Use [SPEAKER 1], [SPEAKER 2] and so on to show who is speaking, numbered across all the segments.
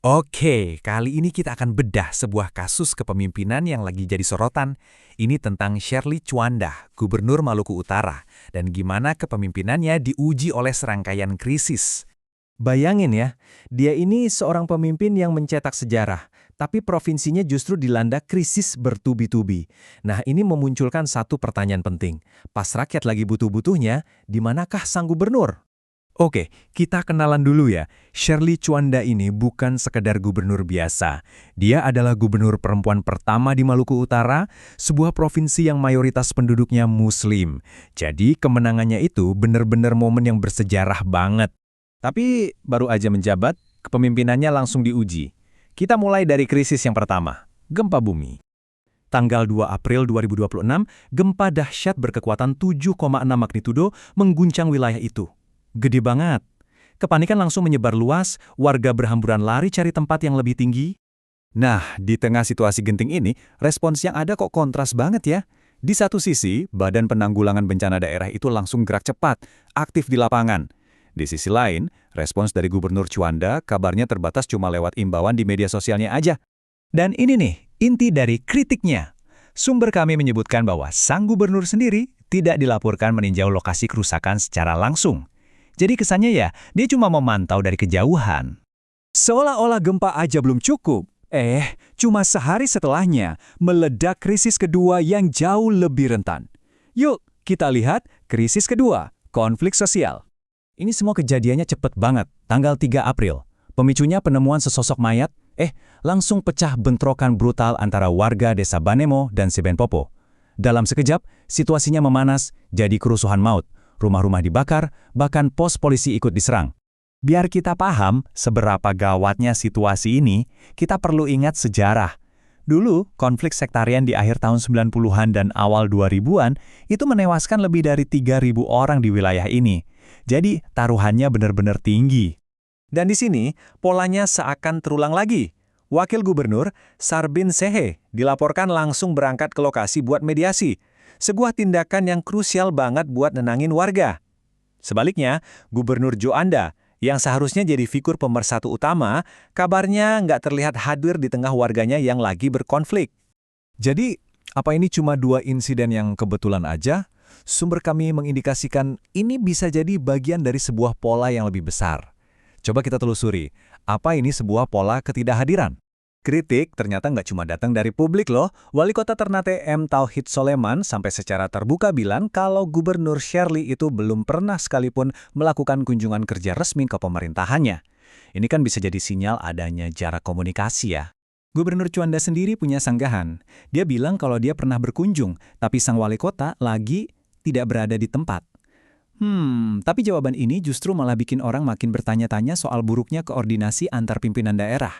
[SPEAKER 1] Oke, kali ini kita akan bedah sebuah kasus kepemimpinan yang lagi jadi sorotan. Ini tentang Shirley Chuanda, Gubernur Maluku Utara, dan gimana kepemimpinannya diuji oleh serangkaian krisis.
[SPEAKER 2] Bayangin ya, dia ini seorang pemimpin yang mencetak sejarah, tapi provinsinya justru dilanda krisis bertubi-tubi. Nah, ini memunculkan satu pertanyaan penting. Pas rakyat lagi butuh-butuhnya, di manakah sang gubernur?
[SPEAKER 1] Oke, kita kenalan dulu ya. Shirley Chuanda ini bukan sekedar gubernur biasa. Dia adalah gubernur perempuan pertama di Maluku Utara, sebuah provinsi yang mayoritas penduduknya Muslim. Jadi kemenangannya itu benar-benar momen yang bersejarah banget.
[SPEAKER 2] Tapi baru aja menjabat, kepemimpinannya langsung diuji. Kita mulai dari krisis yang pertama, gempa bumi.
[SPEAKER 1] Tanggal 2 April 2026, gempa dahsyat berkekuatan 7,6 magnitudo mengguncang wilayah itu. Gede banget. Kepanikan langsung menyebar luas, warga berhamburan lari cari tempat yang lebih tinggi. Nah, di tengah situasi genting ini, respons yang ada kok kontras banget ya. Di satu sisi, Badan Penanggulangan Bencana Daerah itu langsung gerak cepat, aktif di lapangan. Di sisi lain, respons dari Gubernur Chuanda kabarnya terbatas cuma lewat imbauan di media sosialnya aja. Dan ini nih, inti dari kritiknya. Sumber kami menyebutkan bahwa sang gubernur sendiri tidak dilaporkan meninjau lokasi kerusakan secara langsung. Jadi kesannya ya, dia cuma memantau dari kejauhan.
[SPEAKER 3] Seolah-olah gempa aja belum cukup. Cuma sehari setelahnya, meledak krisis kedua yang jauh lebih rentan. Yuk, kita lihat krisis kedua, konflik sosial.
[SPEAKER 2] Ini semua kejadiannya cepet banget, tanggal 3 April. Pemicunya penemuan sesosok mayat, langsung pecah bentrokan brutal antara warga desa Banemo dan Sebenpopo. Dalam sekejap, situasinya memanas, jadi kerusuhan maut. Rumah-rumah dibakar, bahkan pos polisi ikut diserang. Biar kita paham seberapa gawatnya situasi ini, kita perlu ingat sejarah. Dulu, konflik sektarian di akhir tahun 90-an dan awal 2000-an itu menewaskan lebih dari 3.000 orang di wilayah ini. Jadi, taruhannya benar-benar tinggi. Dan di sini, polanya seakan terulang lagi. Wakil Gubernur, Sarbin Sehe, dilaporkan langsung berangkat ke lokasi buat mediasi. Sebuah tindakan yang krusial banget buat nenangin warga. Sebaliknya, Gubernur Joanda, yang seharusnya jadi figur pemersatu utama, kabarnya nggak terlihat hadir di tengah warganya yang lagi berkonflik.
[SPEAKER 1] Jadi, apa ini cuma dua insiden yang kebetulan aja? Sumber kami mengindikasikan ini bisa jadi bagian dari sebuah pola yang lebih besar. Coba kita telusuri, apa ini sebuah pola ketidakhadiran?
[SPEAKER 2] Kritik ternyata nggak cuma datang dari publik loh. Wali Kota Ternate M. Tauhid Soleman sampai secara terbuka bilang kalau Gubernur Shirley itu belum pernah sekalipun melakukan kunjungan kerja resmi ke pemerintahannya. Ini kan bisa jadi sinyal adanya jarak komunikasi ya. Gubernur Chuanda sendiri punya sanggahan. Dia bilang kalau dia pernah berkunjung, tapi sang wali kota lagi tidak berada di tempat. Tapi jawaban ini justru malah bikin orang makin bertanya-tanya soal buruknya koordinasi antar pimpinan daerah.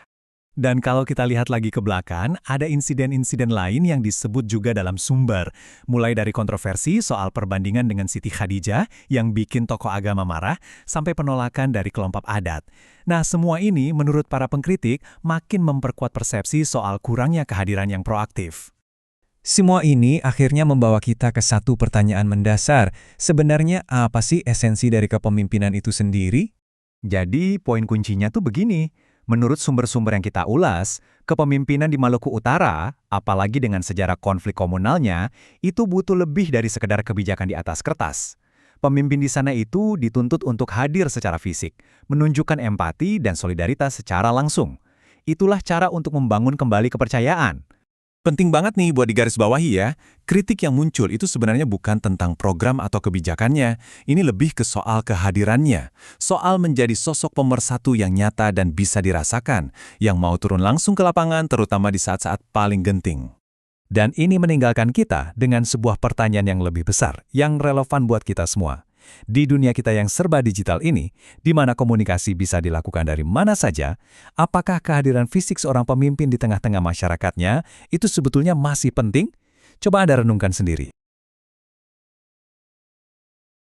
[SPEAKER 2] Dan kalau kita lihat lagi ke belakang, ada insiden-insiden lain yang disebut juga dalam sumber. Mulai dari kontroversi soal perbandingan dengan Siti Khadijah yang bikin tokoh agama marah, sampai penolakan dari kelompok adat. Nah, semua ini menurut para pengkritik makin memperkuat persepsi soal kurangnya kehadiran yang proaktif.
[SPEAKER 1] Semua ini akhirnya membawa kita ke satu pertanyaan mendasar. Sebenarnya apa sih esensi dari kepemimpinan itu sendiri?
[SPEAKER 2] Jadi, poin kuncinya tuh begini. Menurut sumber-sumber yang kita ulas, kepemimpinan di Maluku Utara, apalagi dengan sejarah konflik komunalnya, itu butuh lebih dari sekedar kebijakan di atas kertas. Pemimpin di sana itu dituntut untuk hadir secara fisik, menunjukkan empati dan solidaritas secara langsung. Itulah cara untuk membangun kembali kepercayaan.
[SPEAKER 1] Penting banget nih buat digarisbawahi ya, kritik yang muncul itu sebenarnya bukan tentang program atau kebijakannya, ini lebih ke soal kehadirannya, soal menjadi sosok pemersatu yang nyata dan bisa dirasakan, yang mau turun langsung ke lapangan terutama di saat-saat paling genting. Dan ini meninggalkan kita dengan sebuah pertanyaan yang lebih besar, yang relevan buat kita semua. Di dunia kita yang serba digital ini, di mana komunikasi bisa dilakukan dari mana saja, apakah kehadiran fisik seorang pemimpin di tengah-tengah masyarakatnya itu sebetulnya masih penting? Coba Anda renungkan sendiri.